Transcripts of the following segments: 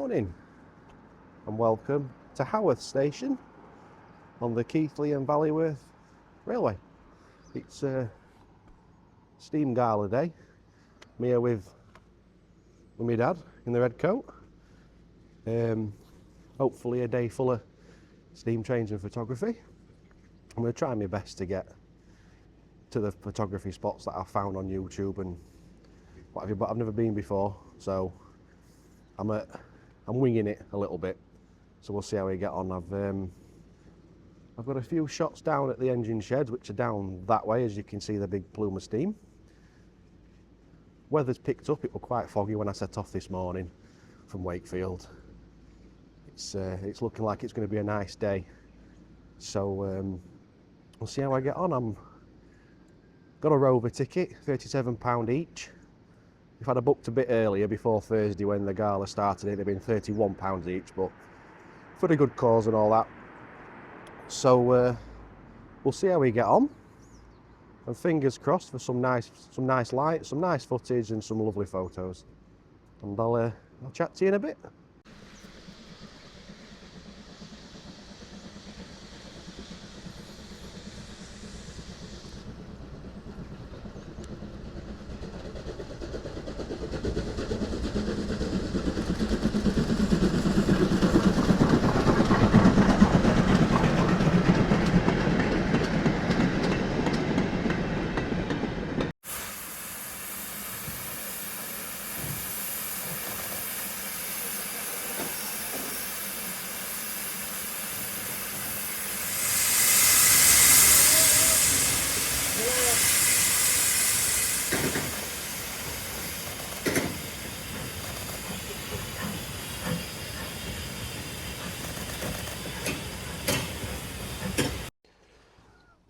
morning and welcome to Haworth Station on the Keighley and Valleyworth Railway. It's Steam Gala day. I'm here with my dad in the red coat. Hopefully a day full of steam trains and photography. I'm going to try my best to get to the photography spots that I've found on YouTube and what have you, but I've never been before, so I'm winging it a little bit. So we'll see how we get on. I've got a few shots down at the engine sheds, which are down that way, as you can see the big plume of steam. Weather's picked up. It was quite foggy when I set off this morning from Wakefield. It's looking like it's going to be a nice day. So we'll see how I get on. I've got a Rover ticket, £37 each. If I'd have booked a bit earlier, before Thursday when the gala started, it'd have been £31 each, but for a good cause and all that. So we'll see how we get on, and fingers crossed for some nice lights, some nice footage and some lovely photos. And I'll chat to you in a bit.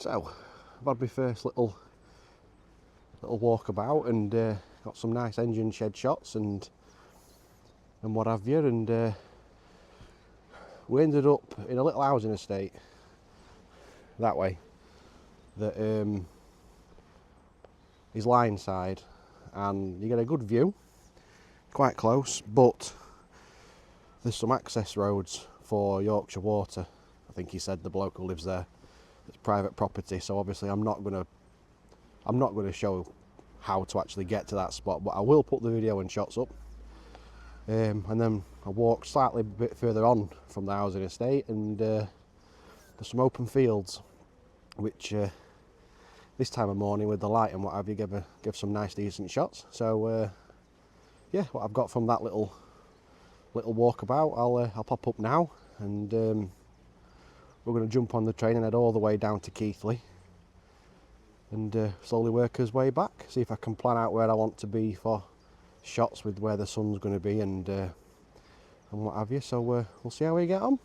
So I've had my first little walkabout and got some nice engine shed shots and what have you, and we ended up in a little housing estate that way that is line side, and you get a good view, quite close, but there's some access roads for Yorkshire Water. I think he said, the bloke who lives there. It's private property, so obviously I'm not going to show how to actually get to that spot, but I will put the video and shots up. And then I walked slightly a bit further on from the housing estate, and there's some open fields, which this time of morning with the light and what have you give some nice decent shots. So yeah, what I've got from that little walkabout, I'll pop up now, and we're going to jump on the train and head all the way down to Keighley and slowly work his way back. See if I can plan out where I want to be for shots with where the sun's going to be and what have you. So we'll see how we get on.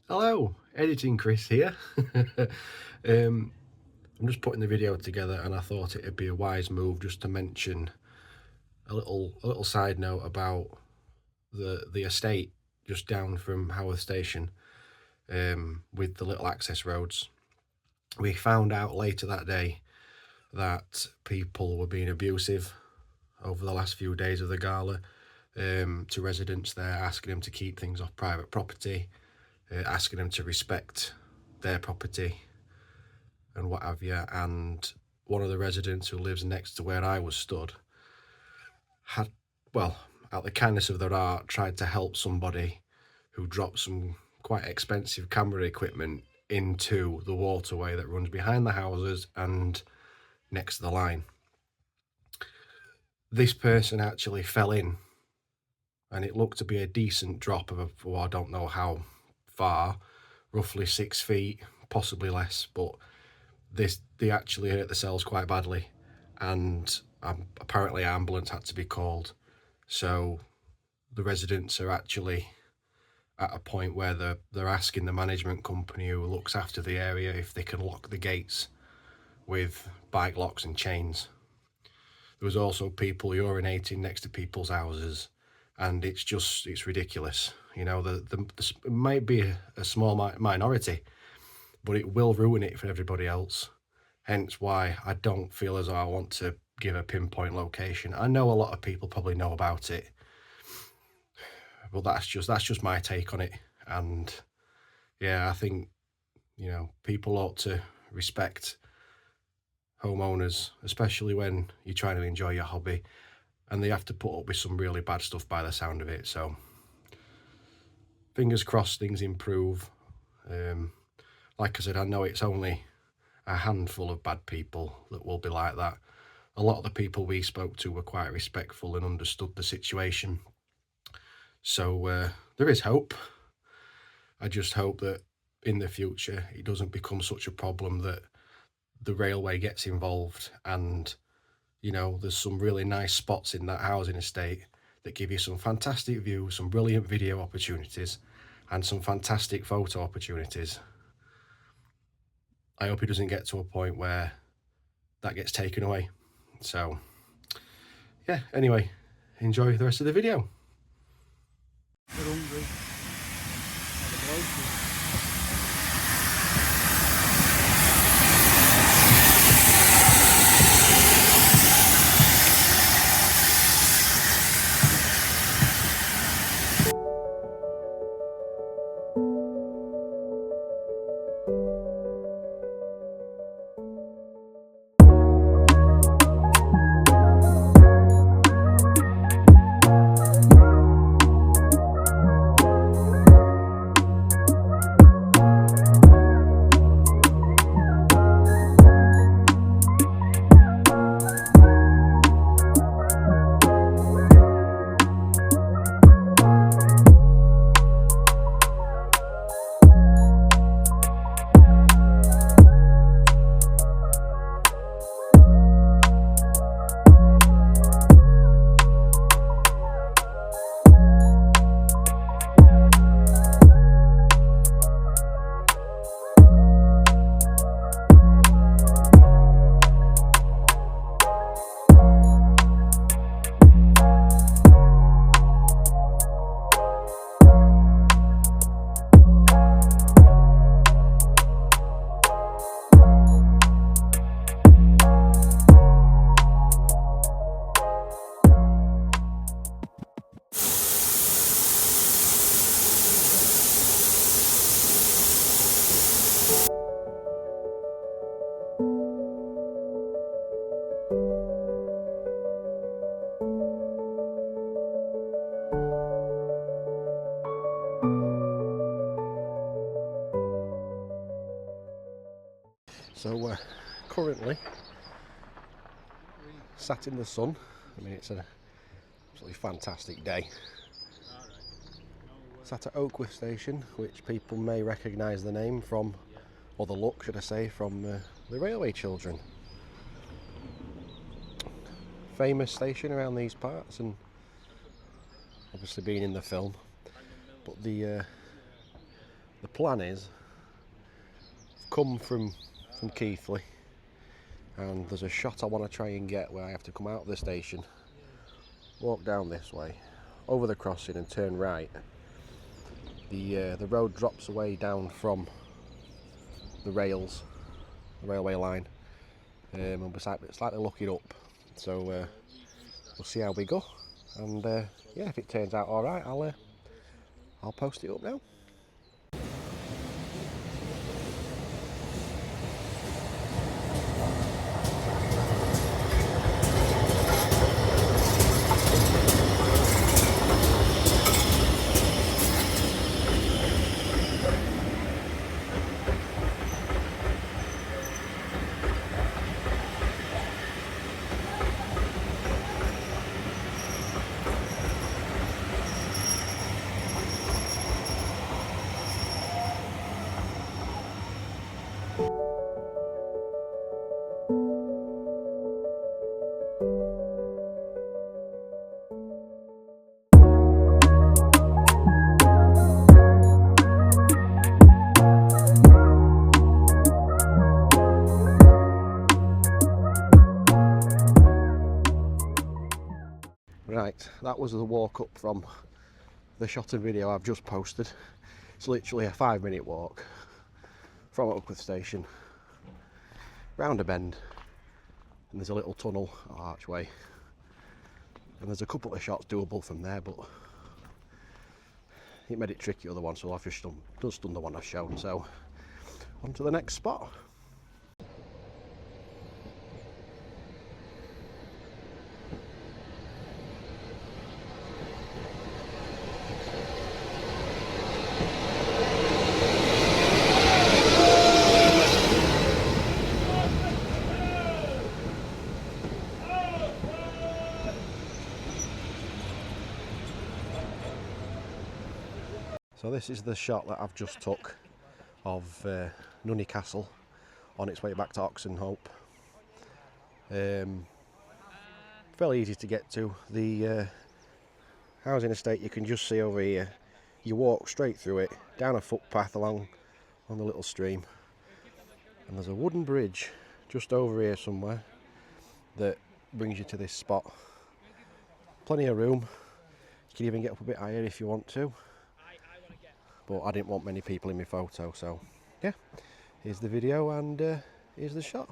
Hello, editing Chris here. I'm just putting the video together, and I thought it'd be a wise move just to mention a little side note about the estate just down from Haworth Station, with the little access roads. We found out later that day that people were being abusive over the last few days of the gala to residents there, asking them to keep things off private property, asking them to respect their property and what have you. And one of the residents who lives next to where I was stood had, well, out the kindness of their heart, tried to help somebody who dropped some quite expensive camera equipment into the waterway that runs behind the houses and next to the line. This person actually fell in, and it looked to be a decent drop of well, I don't know how far, roughly 6 feet, possibly less, but they actually hurt themselves quite badly, and apparently an ambulance had to be called. So the residents are actually at a point where they're asking the management company who looks after the area if they can lock the gates with bike locks and chains. There was also people urinating next to people's houses, and it's ridiculous. You know, it might be a small minority, but it will ruin it for everybody else. Hence why I don't feel as though I want to give a pinpoint location. I know a lot of people probably know about it, but that's just my take on it. And yeah, I think, you know, people ought to respect homeowners, especially when you're trying to enjoy your hobby, and they have to put up with some really bad stuff by the sound of it. So fingers crossed things improve. Like I said, I know it's only a handful of bad people that will be like that. A lot of the people we spoke to were quite respectful and understood the situation. So there is hope. I just hope that in the future it doesn't become such a problem that the railway gets involved, and, you know, there's some really nice spots in that housing estate that give you some fantastic views, some brilliant video opportunities, and some fantastic photo opportunities. I hope it doesn't get to a point where that gets taken away. So yeah, anyway, enjoy the rest of the video. So currently sat in the sun. I mean, it's an absolutely fantastic day. Sat at Oakworth Station, which people may recognise the name from, or the look should I say, from the Railway Children. Famous station around these parts, and obviously being in the film. But the plan is, I've come from Keighley, and there's a shot I want to try and get where I have to come out of the station, walk down this way, over the crossing and turn right. The road drops away down from the rails, the railway line, and we're slightly looking up. So we'll see how we go, and yeah, if it turns out all right, I'll post it up now. Right, that was the walk up from the shot and video I've just posted. It's literally a 5-minute walk from Oakworth Station, round a bend, and there's a little tunnel or archway, and there's a couple of shots doable from there, but it made it tricky other one, so I've just done the one I've shown. So on to the next spot. So this is the shot that I've just took of Nunney Castle on its way back to Oxenhope. Fairly easy to get to. The housing estate you can just see over here. You walk straight through it, down a footpath along on the little stream, and there's a wooden bridge just over here somewhere that brings you to this spot. Plenty of room. You can even get up a bit higher if you want to. But I didn't want many people in my photo, so yeah, here's the video and here's the shot.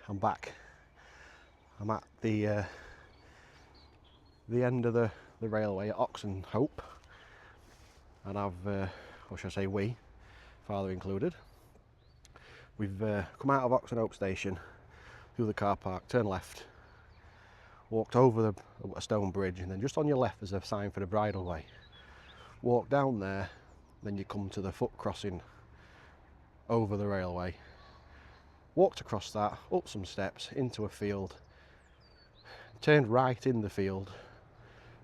I'm back. I'm at the end of the railway at Oxenhope, and or should I say we, father included, we've come out of Oxenhope station, through the car park, turned left, walked over a stone bridge, and then just on your left there's a sign for the bridleway. Walk down there, then you come to the foot crossing over the railway. Walked across that, up some steps, into a field, turned right in the field,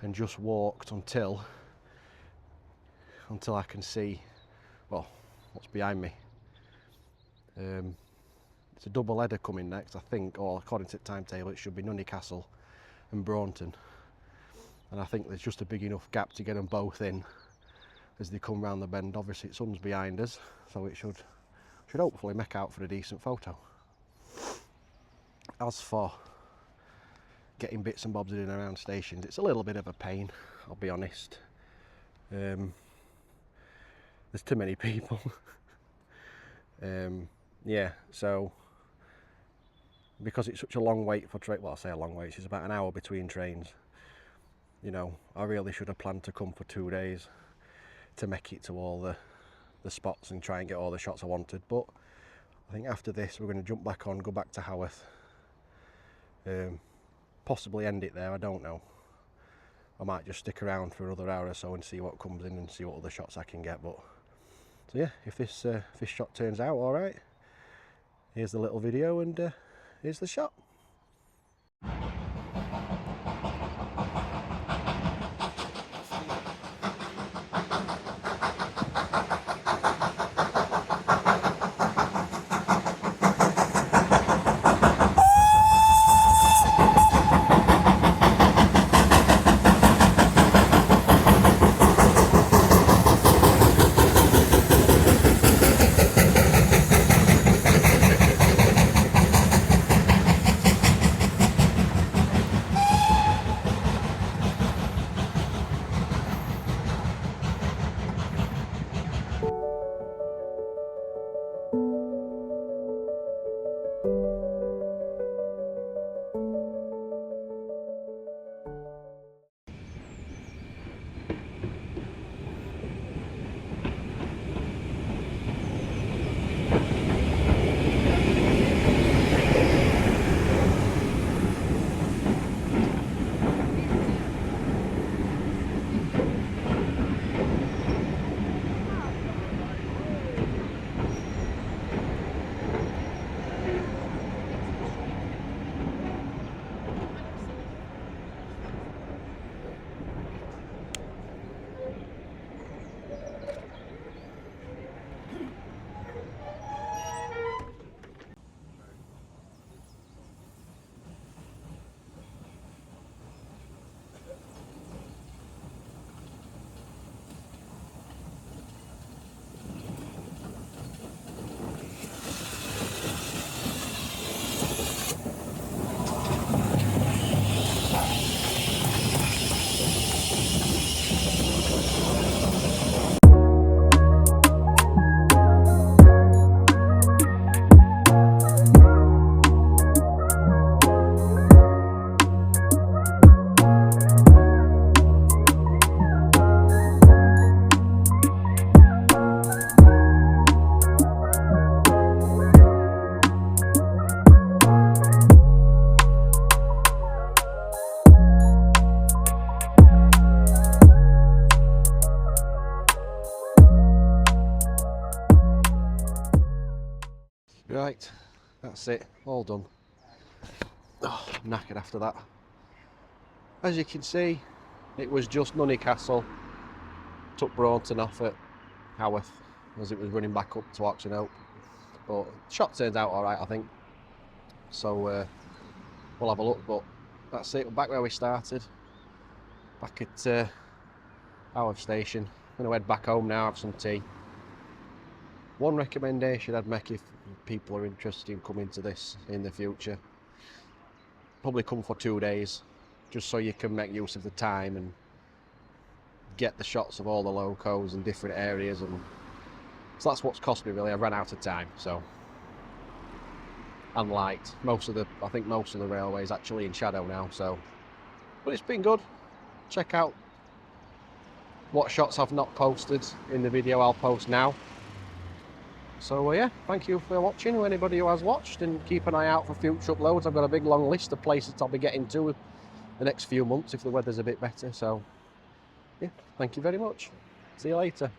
and just walked until I can see, well, what's behind me. It's a double header coming next, I think, or according to the timetable it should be Nunney Castle and Braunton, and I think there's just a big enough gap to get them both in as they come round the bend. Obviously the sun's behind us, so it should hopefully make out for a decent photo. As for getting bits and bobs in and around stations, it's a little bit of a pain, I'll be honest. There's too many people. Yeah, so because it's such a long wait for train, well, I say a long wait, it's about an hour between trains, you know, I really should have planned to come for 2 days to make it to all the spots and try and get all the shots I wanted, but I think after this we're going to jump back on, go back to Haworth, possibly end it there, I don't know. I might just stick around for another hour or so and see what comes in and see what other shots I can get. But so yeah, if this shot turns out all right, here's the little video and here's the shot. Right, that's it, all done. Oh, I'm knackered after that. As you can see, it was just Nunney Castle, took Braunton off at Haworth as it was running back up to Oxenhope. But the shot turns out alright, I think. So we'll have a look, but that's it, we're back where we started. Back at Haworth Station. I'm going to head back home now, have some tea. One recommendation I'd make if people are interested in coming to this in the future, probably come for 2 days, just so you can make use of the time and get the shots of all the locos and different areas. And so that's what's cost me really. I ran out of time, so and light. I think most of the railway's actually in shadow now, so but it's been good. Check out what shots I've not posted in the video I'll post now. So yeah, thank you for watching, anybody who has watched, and keep an eye out for future uploads. I've got a big long list of places I'll be getting to the next few months if the weather's a bit better. So yeah, thank you very much. See you later.